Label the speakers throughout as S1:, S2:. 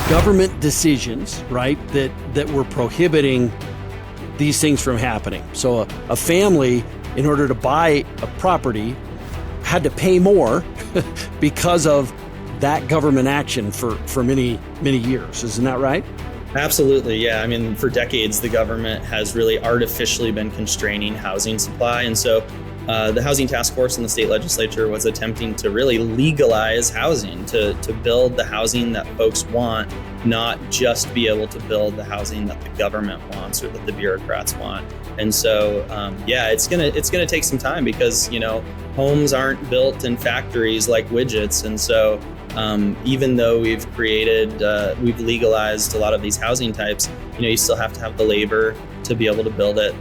S1: government decisions, right, that were prohibiting these things from happening. So a family, in order to buy a property, had to pay more because of that government action for many, many years. Isn't that right?
S2: Absolutely, yeah. I mean, for decades, the government has really artificially been constraining housing supply. And so the Housing Task Force in the state legislature was attempting to really legalize housing, to build the housing that folks want, not just be able to build the housing that the government wants or that the bureaucrats want. And so, it's gonna take some time because, homes aren't built in factories like widgets. And so even though we've legalized a lot of these housing types, you still have to have the labor to be able to build it,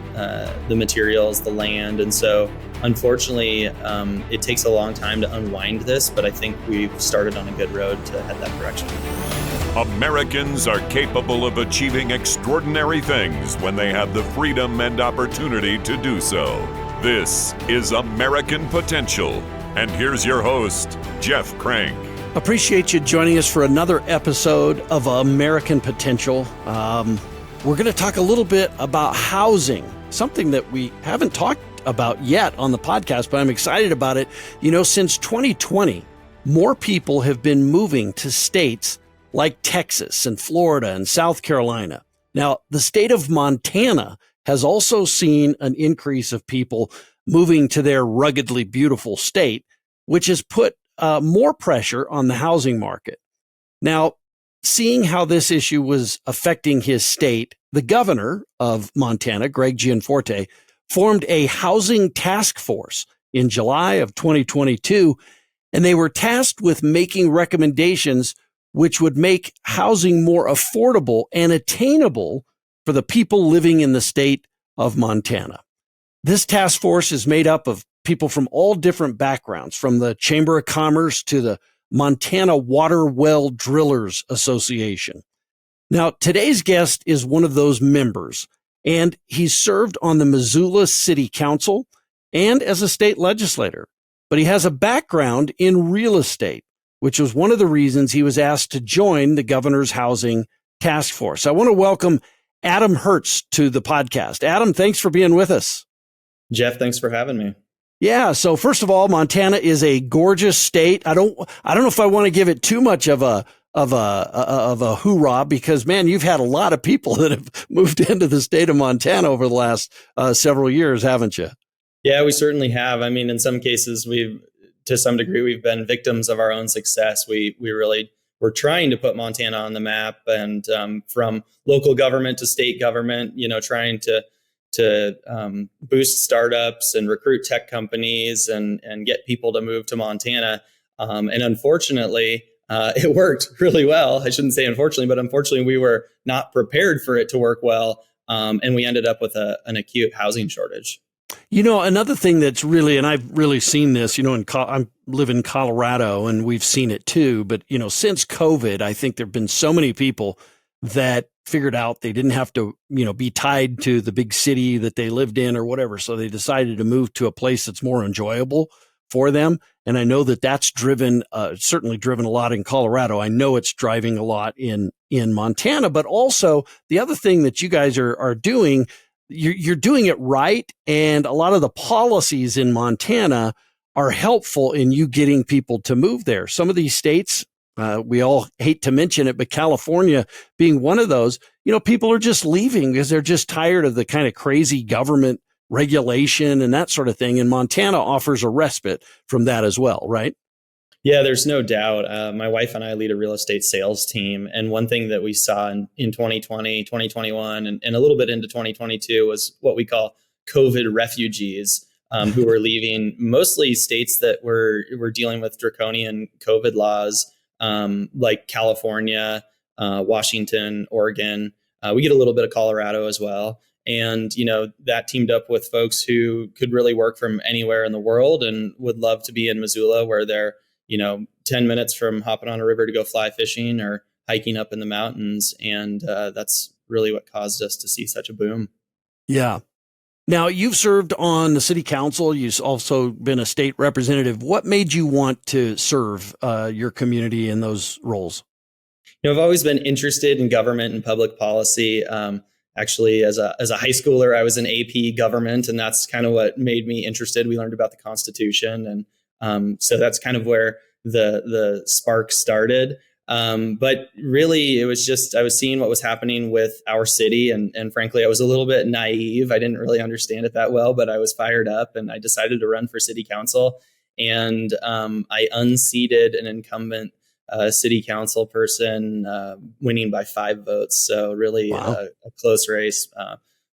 S2: the materials, the land. And so unfortunately, it takes a long time to unwind this, but I think we've started on a good road to head that direction.
S3: Americans are capable of achieving extraordinary things when they have the freedom and opportunity to do so. This is American Potential. And here's your host, Jeff Crank.
S1: Appreciate you joining us for another episode of American Potential. We're going to talk a little bit about housing, something that we haven't talked about yet on the podcast, but I'm excited about it. Since 2020, more people have been moving to states like Texas and Florida and South Carolina. Now, the state of Montana has also seen an increase of people moving to their ruggedly beautiful state, which has put more pressure on the housing market. Now, seeing how this issue was affecting his state, the governor of Montana, Greg Gianforte, formed a housing task force in July of 2022, and they were tasked with making recommendations which would make housing more affordable and attainable for the people living in the state of Montana. This task force is made up of people from all different backgrounds, from the Chamber of Commerce to the Montana Water Well Drillers Association. Now, today's guest is one of those members, and he's served on the Missoula City Council and as a state legislator, but he has a background in real estate, which was one of the reasons he was asked to join the governor's housing task force. I want to welcome Adam Hertz to the podcast. Adam, thanks for being with us.
S2: Jeff, thanks for having me.
S1: Yeah. So first of all, Montana is a gorgeous state. I don't know if I want to give it too much of a hoorah because, man, you've had a lot of people that have moved into the state of Montana over the last several years, haven't you?
S2: Yeah, we certainly have. I mean, in some cases, to some degree, we've been victims of our own success. We really were trying to put Montana on the map, and from local government to state government, trying to boost startups and recruit tech companies and get people to move to Montana. And unfortunately, it worked really well. I shouldn't say unfortunately, but unfortunately, we were not prepared for it to work well. And we ended up with an acute housing shortage.
S1: Another thing that's really, and I've really seen this, I live in Colorado and we've seen it too. But, since COVID, I think there've been so many people that figured out they didn't have to, be tied to the big city that they lived in or whatever. So they decided to move to a place that's more enjoyable for them. And I know that that's certainly driven a lot in Colorado. I know it's driving a lot in Montana, but also the other thing that you guys are doing, you're doing it right. And a lot of the policies in Montana are helpful in you getting people to move there. Some of these states, we all hate to mention it, but California being one of those, people are just leaving because they're just tired of the kind of crazy government regulation and that sort of thing. And Montana offers a respite from that as well, right?
S2: Yeah, there's no doubt. My wife and I lead a real estate sales team. And one thing that we saw in 2020, 2021, and a little bit into 2022 was what we call COVID refugees who were leaving, mostly states that were dealing with draconian COVID laws, like California, Washington, Oregon. We get a little bit of Colorado as well. And, that teamed up with folks who could really work from anywhere in the world and would love to be in Missoula, where they're 10 minutes from hopping on a river to go fly fishing or hiking up in the mountains. And that's really what caused us to see such a boom.
S1: Yeah. Now, you've served on the city council. You've also been a state representative. What made you want to serve your community in those roles?
S2: I've always been interested in government and public policy. Actually, as a high schooler, I was in AP government, and that's kind of what made me interested. We learned about the Constitution, and so that's kind of where the spark started. But really, it was just I was seeing what was happening with our city, and frankly, I was a little bit naive. I didn't really understand it that well, but I was fired up, and I decided to run for city council. And I unseated an incumbent city council person, winning by 5 votes. So really
S1: Wow.
S2: a close race.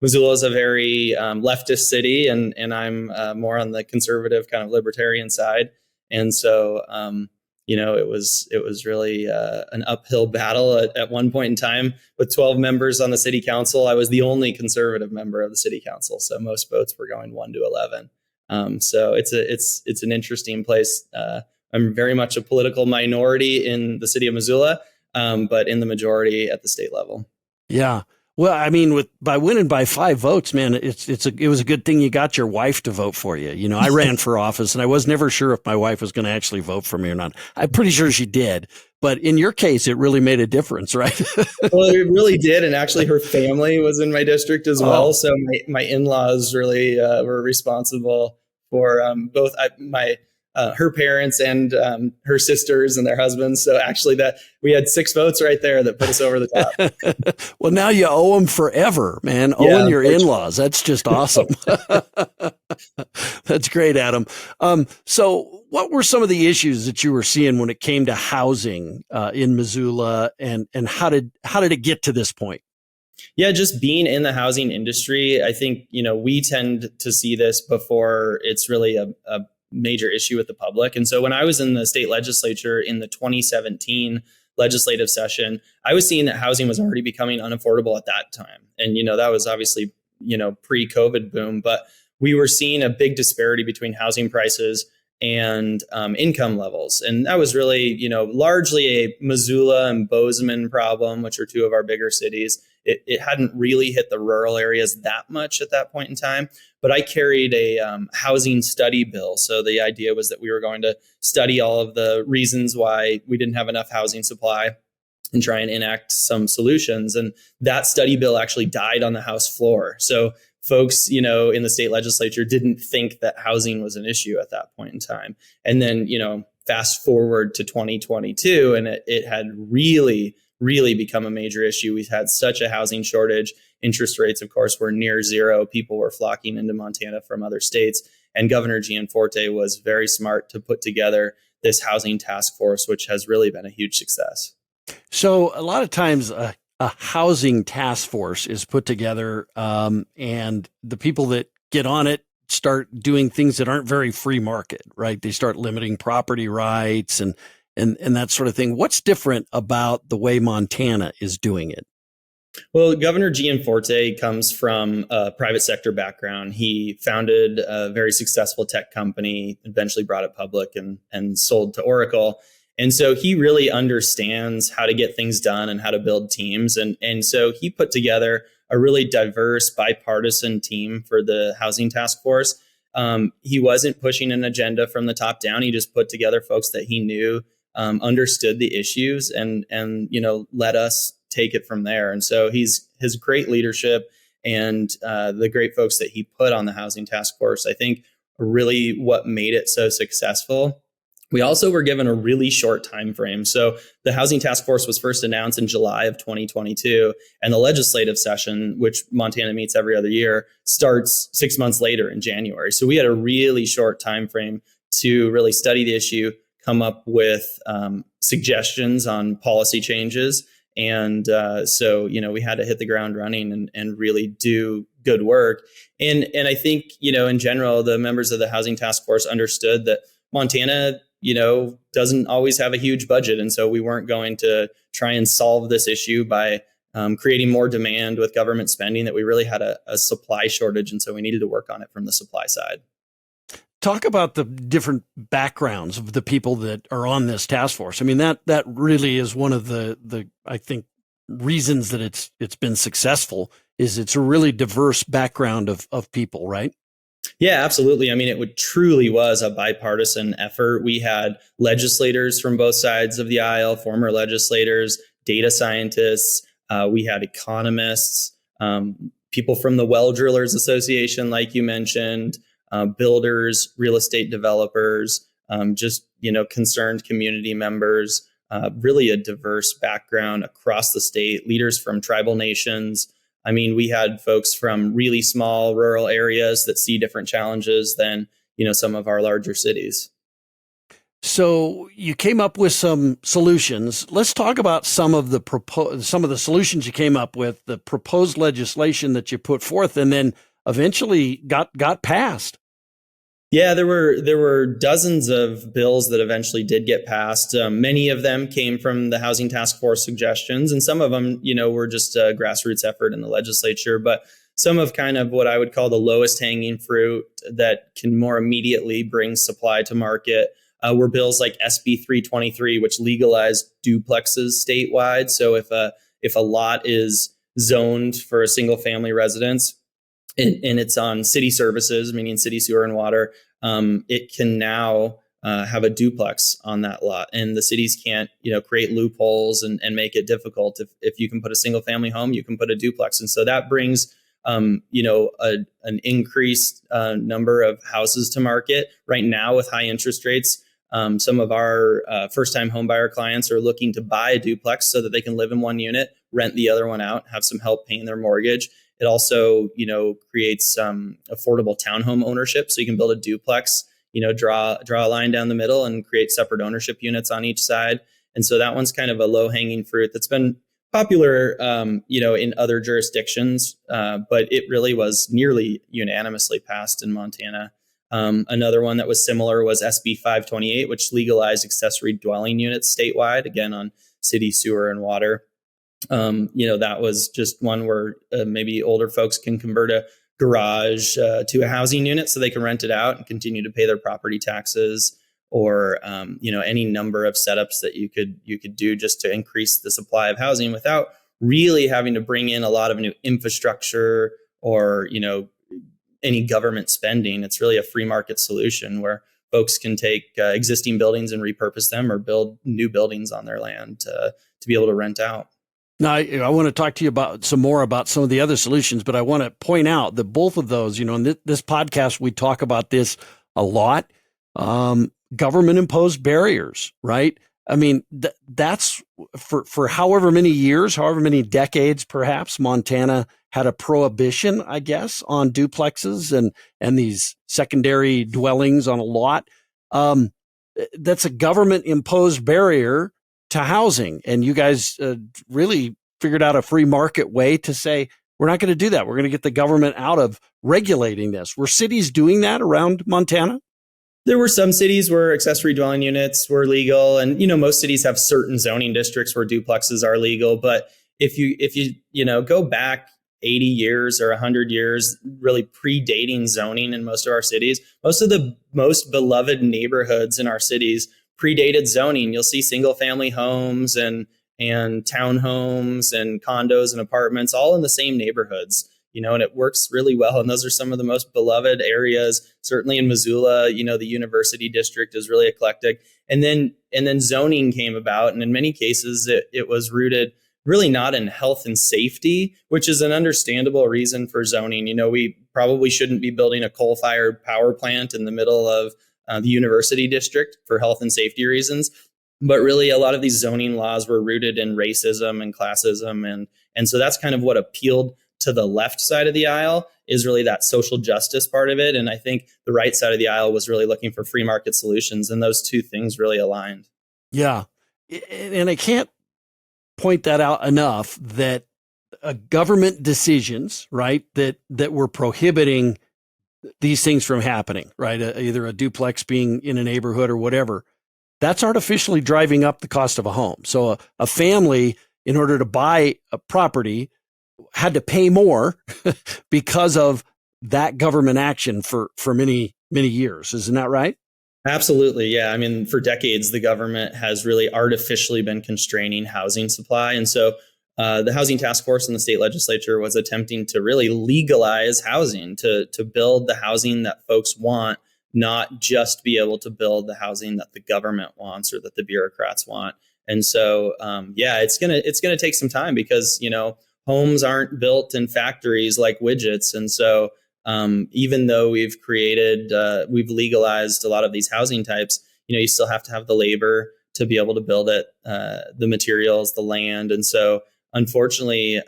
S2: Missoula is a very leftist city, and I'm more on the conservative kind of libertarian side. And so, it was really an uphill battle at one point in time. With 12 members on the city council, I was the only conservative member of the city council. So most votes were going 1 to 11. So it's an interesting place. I'm very much a political minority in the city of Missoula, but in the majority at the state level.
S1: Yeah. Well, I mean, by winning by 5 votes, man, it was a good thing you got your wife to vote for you. You know, I ran for office, and I was never sure if my wife was going to actually vote for me or not. I'm pretty sure she did, but in your case, it really made a difference, right?
S2: Well, it really did, and actually, her family was in my district as well. So my in-laws really were responsible for both her parents and her sisters and their husbands. So actually, that we had 6 votes right there that put us over the top.
S1: Well, now you owe them forever, man. Owing your in-laws. That's just awesome. That's great, Adam. So what were some of the issues that you were seeing when it came to housing in Missoula, and how did it get to this point?
S2: Yeah, just being in the housing industry, I think, we tend to see this before it's really a major issue with the public. And so when I was in the state legislature in the 2017 legislative session, I was seeing that housing was already becoming unaffordable at that time. And, that was obviously, pre-COVID boom, but we were seeing a big disparity between housing prices and income levels. And that was really, largely a Missoula and Bozeman problem, which are 2 of our bigger cities. It hadn't really hit the rural areas that much at that point in time. But I carried a housing study bill. So the idea was that we were going to study all of the reasons why we didn't have enough housing supply and try and enact some solutions. And that study bill actually died on the House floor. So folks, in the state legislature didn't think that housing was an issue at that point in time. And then, fast forward to 2022, and it had really become a major issue. We've had such a housing shortage. Interest rates, of course, were near zero. People were flocking into Montana from other states. And Governor Gianforte was very smart to put together this housing task force, which has really been a huge success.
S1: So a lot of times a housing task force is put together, and the people that get on it start doing things that aren't very free market, right? They start limiting property rights and that sort of thing. What's different about the way Montana is doing it?
S2: Well, Governor Gianforte comes from a private sector background. He founded a very successful tech company, eventually brought it public and sold to Oracle. And so he really understands how to get things done and how to build teams. And so he put together a really diverse bipartisan team for the housing task force. He wasn't pushing an agenda from the top down. He just put together folks that he knew understood the issues and let us take it from there. And so his great leadership and the great folks that he put on the housing task force, I think, are really what made it so successful. We also were given a really short time frame. So the housing task force was first announced in July of 2022, and the legislative session, which Montana meets every other year, starts 6 months later in January. So we had a really short time frame to really study the issue, come up with suggestions on policy changes. And so, we had to hit the ground running and really do good work. And I think, in general, the members of the housing task force understood that Montana, doesn't always have a huge budget. And so we weren't going to try and solve this issue by creating more demand with government spending, that we really had a supply shortage. And so we needed to work on it from the supply side.
S1: Talk about the different backgrounds of the people that are on this task force. I mean, that really is one of the I think reasons that it's been successful is it's a really diverse background of people, right?
S2: Yeah, absolutely. I mean, it truly was a bipartisan effort. We had legislators from both sides of the aisle, former legislators, data scientists, we had economists, people from the Well Drillers Association, like you mentioned, builders, real estate developers, just, concerned community members, really a diverse background across the state, leaders from tribal nations. I mean, we had folks from really small rural areas that see different challenges than, some of our larger cities.
S1: So you came up with some solutions. Let's talk about some of the solutions you came up with, the proposed legislation that you put forth, and then eventually got passed.
S2: Yeah, there were dozens of bills that eventually did get passed. Many of them came from the Housing Task Force suggestions, and some of them, were just a grassroots effort in the legislature. But some of kind of what I would call the lowest hanging fruit that can more immediately bring supply to market were bills like SB 323, which legalized duplexes statewide. So if a lot is zoned for a single family residence and it's on city services, meaning city sewer and water, it can now have a duplex on that lot, and the cities can't, create loopholes and make it difficult. If you can put a single family home, you can put a duplex, and so that brings an increased number of houses to market. Right now, with high interest rates, some of our first-time homebuyer clients are looking to buy a duplex so that they can live in one unit, rent the other one out, have some help paying their mortgage. It also, creates affordable townhome ownership. So you can build a duplex, draw a line down the middle and create separate ownership units on each side. And so that one's kind of a low-hanging fruit that's been popular, in other jurisdictions, but it really was nearly unanimously passed in Montana. Another one that was similar was SB 528, which legalized accessory dwelling units statewide, again on city sewer and water. That was just one where maybe older folks can convert a garage to a housing unit so they can rent it out and continue to pay their property taxes, or any number of setups that you could do just to increase the supply of housing without really having to bring in a lot of new infrastructure or any government spending. It's really a free market solution where folks can take existing buildings and repurpose them or build new buildings on their land to be able to rent out.
S1: Now, I want to talk to you about some of the other solutions, but I want to point out that both of those, in this podcast, we talk about this a lot. Government imposed barriers, right? I mean, that's for however many years, however many decades, perhaps Montana had a prohibition, I guess, on duplexes and these secondary dwellings on a lot. That's a government imposed barrier to housing. And you guys really figured out a free market way to say, we're not going to do that. We're going to get the government out of regulating this. Were cities doing that around Montana?
S2: There were some cities where accessory dwelling units were legal. And, most cities have certain zoning districts where duplexes are legal. But if you go back 80 years or 100 years, really predating zoning in most of our cities, most of the most beloved neighborhoods in our cities predated zoning. You'll see single family homes and townhomes and condos and apartments all in the same neighborhoods, and it works really well. And those are some of the most beloved areas, certainly in Missoula. The university district is really eclectic. And then zoning came about. And in many cases, it was rooted really not in health and safety, which is an understandable reason for zoning. We probably shouldn't be building a coal-fired power plant in the middle of the university district for health and safety reasons. But really, a lot of these zoning laws were rooted in racism and classism. And so that's kind of what appealed to the left side of the aisle, is really that social justice part of it. And I think the right side of the aisle was really looking for free market solutions. And those two things really aligned.
S1: Yeah. And I can't point that out enough, that government decisions, right, that were prohibiting these things from happening, right? Either a duplex being in a neighborhood or whatever, that's artificially driving up the cost of a home. So a family, in order to buy a property, had to pay more because of that government action for many, many years. Isn't that right?
S2: Absolutely. Yeah. I mean, for decades, the government has really artificially been constraining housing supply. And so the Housing Task Force in the state legislature was attempting to really legalize housing, to build the housing that folks want, not just be able to build the housing that the government wants or that the bureaucrats want. And so, it's gonna take some time because homes aren't built in factories like widgets, and so even though we've legalized a lot of these housing types, you still have to have the labor to be able to build it, the materials, the land, and so unfortunately,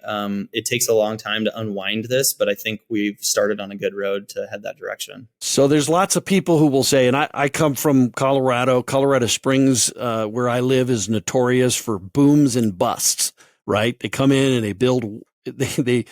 S2: it takes a long time to unwind this, but I think we've started on a good road to head that direction.
S1: So there's lots of people who will say, and I come from Colorado Springs, where I live is notorious for booms and busts, right? They come in and they build, they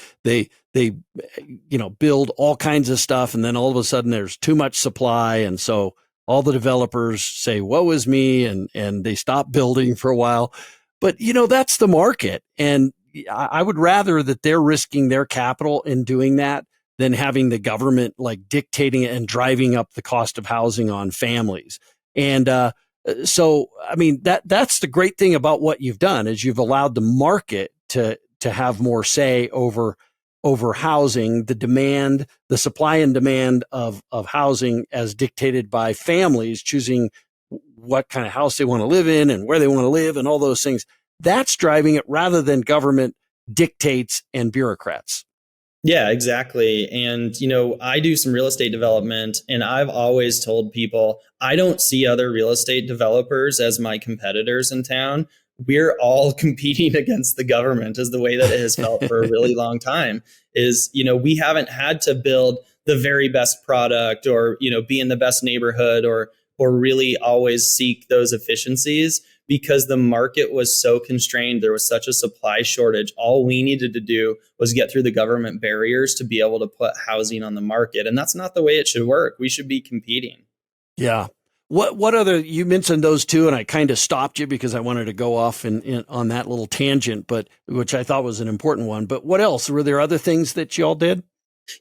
S1: build all kinds of stuff. And then all of a sudden there's too much supply. And so all the developers say, woe is me. And they stop building for a while. But, that's the market. And I would rather that they're risking their capital in doing that than having the government like dictating it and driving up the cost of housing on families. And so, I mean, that's the great thing about what you've done is you've allowed the market to have more say over housing, the supply and demand of housing as dictated by families choosing what kind of house they want to live in and where they want to live and all those things. That's driving it rather than government dictates and bureaucrats.
S2: Yeah, exactly. And, I do some real estate development, and I've always told people I don't see other real estate developers as my competitors in town. We're all competing against the government is the way that it has felt for a really long time is, we haven't had to build the very best product or, be in the best neighborhood or really always seek those efficiencies because the market was so constrained. There was such a supply shortage. All we needed to do was get through the government barriers to be able to put housing on the market. And that's not the way it should work. We should be competing.
S1: Yeah. What other, you mentioned those two, and I kind of stopped you because I wanted to go off on that little tangent, but which I thought was an important one. But what else? Were there other things that you all did?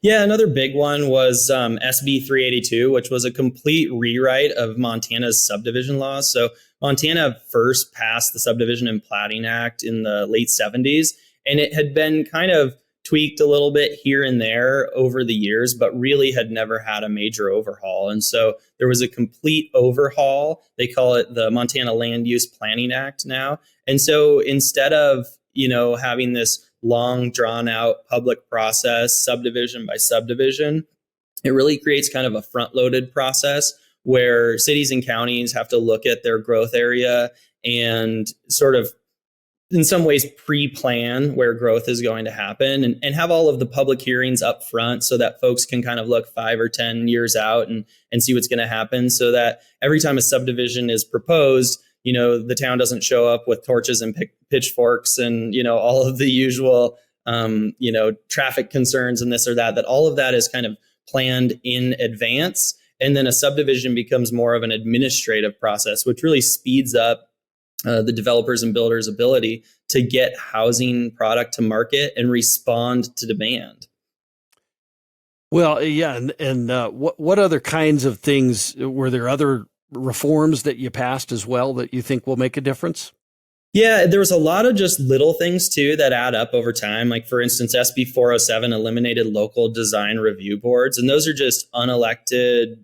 S2: Yeah, another big one was SB 382, which was a complete rewrite of Montana's subdivision laws. So Montana first passed the Subdivision and Platting Act in the late 70s, and it had been kind of tweaked a little bit here and there over the years, but really had never had a major overhaul. And so there was a complete overhaul. They call it the Montana Land Use Planning Act now. And so instead of, having this long drawn out public process, subdivision by subdivision, it really creates kind of a front loaded process where cities and counties have to look at their growth area and sort of in some ways pre-plan where growth is going to happen and have all of the public hearings up front so that folks can kind of look 5 or 10 years out and see what's going to happen so that every time a subdivision is proposed, the town doesn't show up with torches and pitchforks and, all of the usual, traffic concerns and this or that all of that is kind of planned in advance. And then a subdivision becomes more of an administrative process, which really speeds up the developers and builders' ability to get housing product to market and respond to demand.
S1: Well, yeah. And what other kinds of things, were there other reforms that you passed as well that you think will make a difference?
S2: Yeah, there was a lot of just little things too that add up over time. Like for instance, SB 407 eliminated local design review boards. And those are just unelected,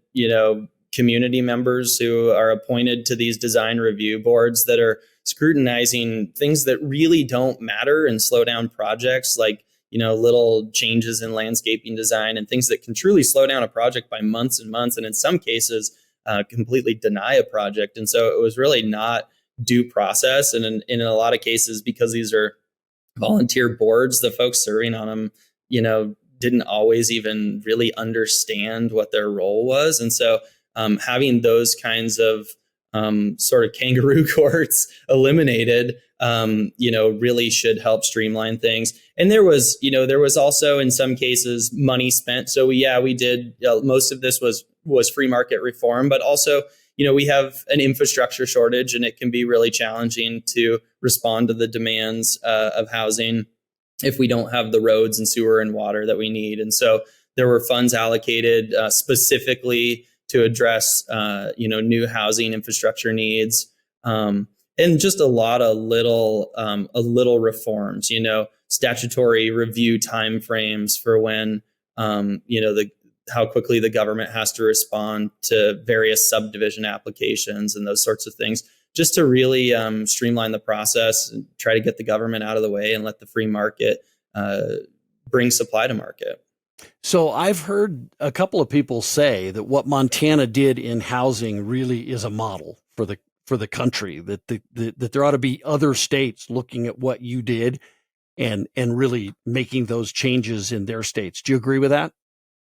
S2: community members who are appointed to these design review boards that are scrutinizing things that really don't matter and slow down projects like, little changes in landscaping design and things that can truly slow down a project by months and months. And in some cases, completely deny a project. And so it was really not due process. And in a lot of cases, because these are volunteer boards, the folks serving on them, didn't always even really understand what their role was. And so having those kinds of sort of kangaroo courts eliminated, really should help streamline things. And there was also in some cases money spent. So we did, most of this was free market reform, but also, we have an infrastructure shortage and it can be really challenging to respond to the demands of housing if we don't have the roads and sewer and water that we need. And so there were funds allocated specifically to address, new housing infrastructure needs, and just a lot of little reforms. Statutory review timeframes for when, how quickly the government has to respond to various subdivision applications and those sorts of things. just to really streamline the process and try to get the government out of the way and let the free market bring supply to market.
S1: So I've heard a couple of people say that what Montana did in housing really is a model for the country, that that there ought to be other states looking at what you did and really making those changes in their states. Do you agree with that?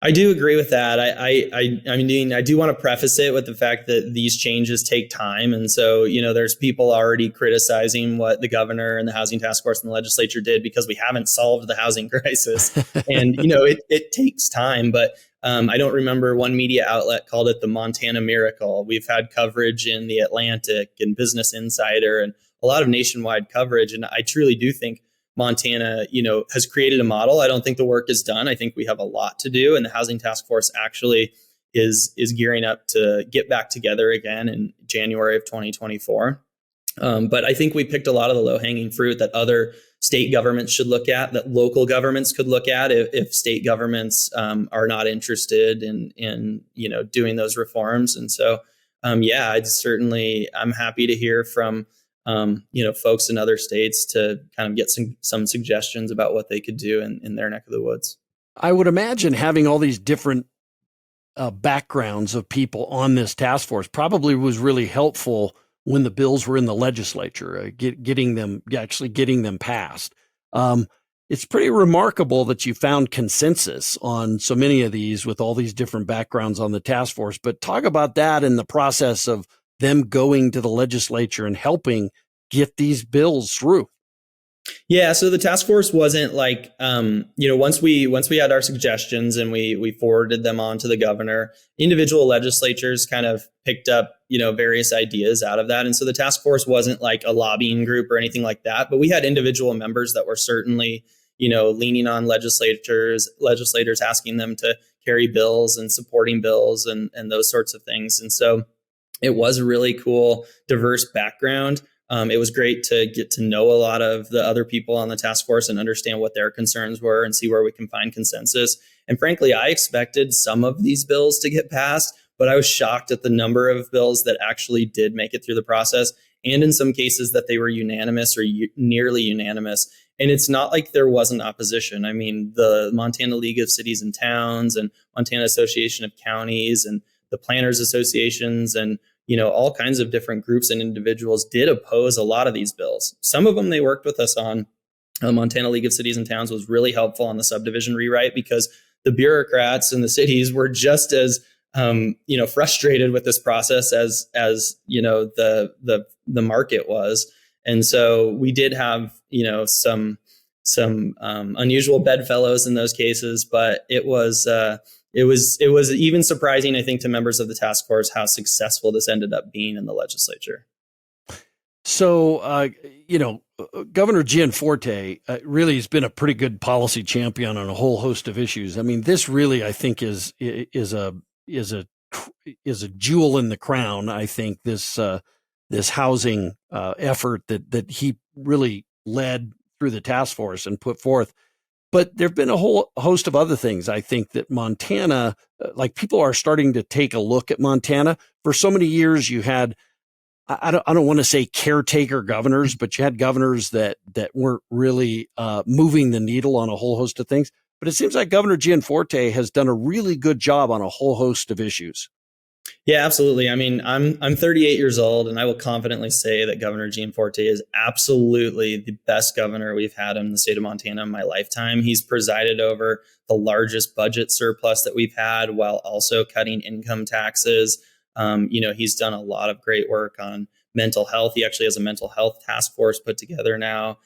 S2: I do agree with that. I mean, I do want to preface it with the fact that these changes take time. And so, there's people already criticizing what the governor and the housing task force and the legislature did because we haven't solved the housing crisis. And, it takes time. But I don't remember, one media outlet called it the Montana miracle. We've had coverage in the Atlantic and Business Insider and a lot of nationwide coverage. And I truly do think Montana, has created a model. I don't think the work is done. I think we have a lot to do. And the housing task force actually is gearing up to get back together again in January of 2024. But I think we picked a lot of the low-hanging fruit that other state governments should look at, that local governments could look at if state governments are not interested in doing those reforms. And so, I'm happy to hear from folks in other states to kind of get some suggestions about what they could do in their neck of the woods.
S1: I would imagine having all these different backgrounds of people on this task force probably was really helpful when the bills were in the legislature, getting them passed. It's pretty remarkable that you found consensus on so many of these with all these different backgrounds on the task force. But talk about that in the process of them going to the legislature and helping get these bills through.
S2: Yeah, so the task force wasn't like, once we had our suggestions and we forwarded them on to the governor, individual legislatures kind of picked up, various ideas out of that. And so the task force wasn't like a lobbying group or anything like that, but we had individual members that were certainly, leaning on legislators, asking them to carry bills and supporting bills and those sorts of things. And so it was a really cool, diverse background. It was great to get to know a lot of the other people on the task force and understand what their concerns were and see where we can find consensus. And frankly, I expected some of these bills to get passed, but I was shocked at the number of bills that actually did make it through the process. And in some cases that they were unanimous or nearly unanimous. And it's not like there wasn't opposition. I mean, the Montana League of Cities and Towns and Montana Association of Counties and the Planners Associations and all kinds of different groups and individuals did oppose a lot of these bills. Some of them they worked with us on. The Montana League of Cities and Towns was really helpful on the subdivision rewrite because the bureaucrats in the cities were just as frustrated with this process as the market was. And so we did have some unusual bedfellows in those cases, but it was even surprising, I think, to members of the task force how successful this ended up being in the legislature.
S1: So, Governor Gianforte really has been a pretty good policy champion on a whole host of issues. I mean, this really, I think, is a jewel in the crown. I think this housing effort that he really led through the task force and put forth. But there've been a whole host of other things. I think that Montana, people are starting to take a look at Montana. For so many years, you had, I don't want to say caretaker governors, but you had governors that weren't really moving the needle on a whole host of things. But it seems like Governor Gianforte has done a really good job on a whole host of issues.
S2: Yeah, absolutely. I mean, I'm 38 years old, and I will confidently say that Governor Gianforte is absolutely the best governor we've had in the state of Montana in my lifetime. He's presided over the largest budget surplus that we've had while also cutting income taxes. He's done a lot of great work on mental health. He actually has a mental health task force put together now.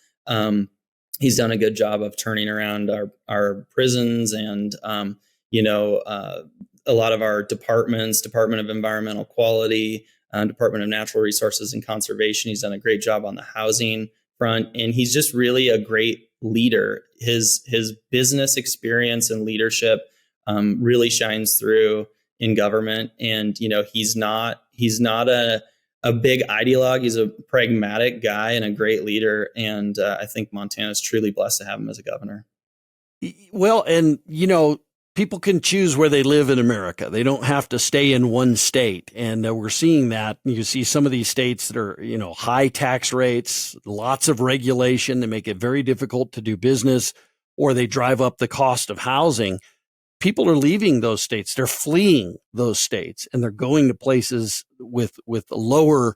S2: He's done a good job of turning around our prisons and, a lot of our departments, Department of Environmental Quality, Department of Natural Resources and Conservation. He's done a great job on the housing front, and he's just really a great leader. His business experience and leadership really shines through in government. And, he's not a big ideologue. He's a pragmatic guy and a great leader. And I think Montana is truly blessed to have him as a governor.
S1: Well, and, people can choose where they live in America. They don't have to stay in one state. And we're seeing that. You see some of these states that are, high tax rates, lots of regulation that make it very difficult to do business, or they drive up the cost of housing. People are leaving those states. They're fleeing those states, and they're going to places with lower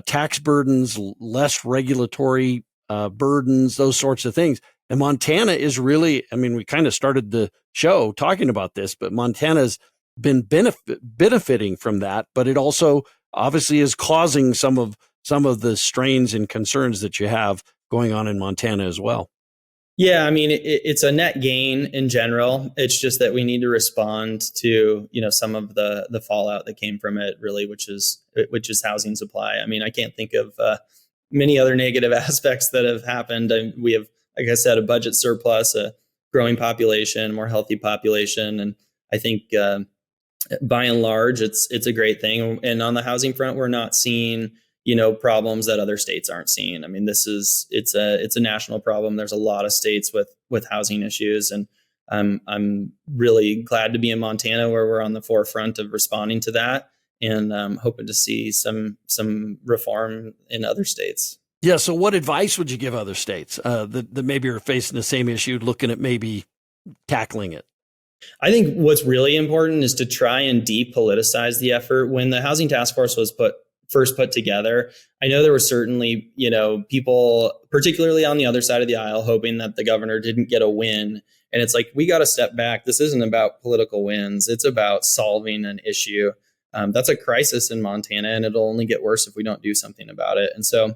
S1: tax burdens, less regulatory burdens, those sorts of things. And Montana is really, we kind of started the show talking about this, but Montana's been benefiting from that, but it also obviously is causing some of the strains and concerns that you have going on in Montana as well.
S2: Yeah, it's a net gain in general. It's just that we need to respond to, some of the fallout that came from it, really, which is housing supply. I can't think of many other negative aspects that have happened. We have, like I said, a budget surplus, a growing population, more healthy population, and I think by and large, it's a great thing. And on the housing front, we're not seeing problems that other states aren't seeing. It's a national problem. There's a lot of states with housing issues, and I'm really glad to be in Montana, where we're on the forefront of responding to that, and hoping to see some reform in other states.
S1: Yeah. So what advice would you give other states that maybe are facing the same issue, looking at maybe tackling it?
S2: I think what's really important is to try and depoliticize the effort. When the Housing Task Force was first put together, I know there were certainly, people, particularly on the other side of the aisle, hoping that the governor didn't get a win. And it's like, we got to step back. This isn't about political wins. It's about solving an issue. That's a crisis in Montana, and it'll only get worse if we don't do something about it. And so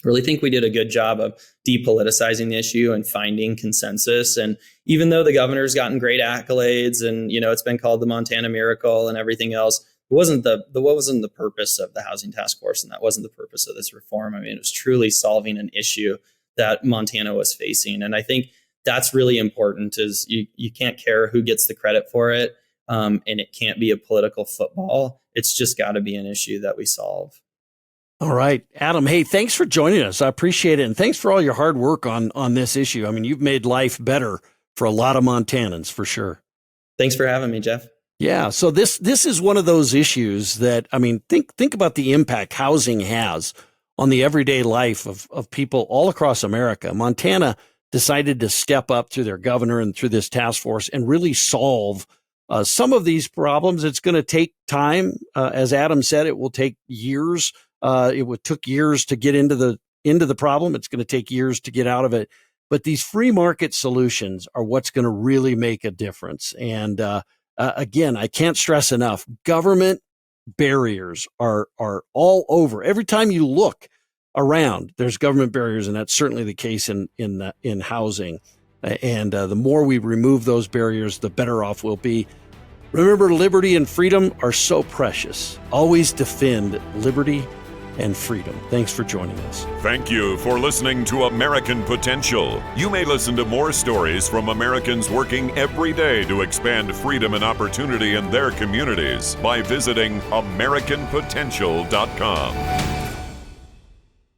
S2: I really think we did a good job of depoliticizing the issue and finding consensus. And even though the governor's gotten great accolades and, it's been called the Montana miracle and everything else, what wasn't the purpose of the Housing Task Force, and that wasn't the purpose of this reform. It was truly solving an issue that Montana was facing. And I think that's really important, is you can't care who gets the credit for it. And it can't be a political football. It's just got to be an issue that we solve.
S1: All right, Adam, hey, thanks for joining us. I appreciate it. And thanks for all your hard work on this issue. You've made life better for a lot of Montanans, for sure.
S2: Thanks for having me, Jeff.
S1: Yeah. So this is one of those issues that, think about the impact housing has on the everyday life of people all across America. Montana decided to step up through their governor and through this task force and really solve some of these problems. It's going to take time. As Adam said, it will take years. Took years to get into the problem. It's going to take years to get out of it. But these free market solutions are what's going to really make a difference. And again, I can't stress enough, government barriers are all over. Every time you look around, there's government barriers, and that's certainly the case in housing. And the more we remove those barriers, the better off we'll be. Remember, liberty and freedom are so precious. Always defend liberty and freedom. Thanks for joining us.
S3: Thank you for listening to American Potential. You may listen to more stories from Americans working every day to expand freedom and opportunity in their communities by visiting AmericanPotential.com.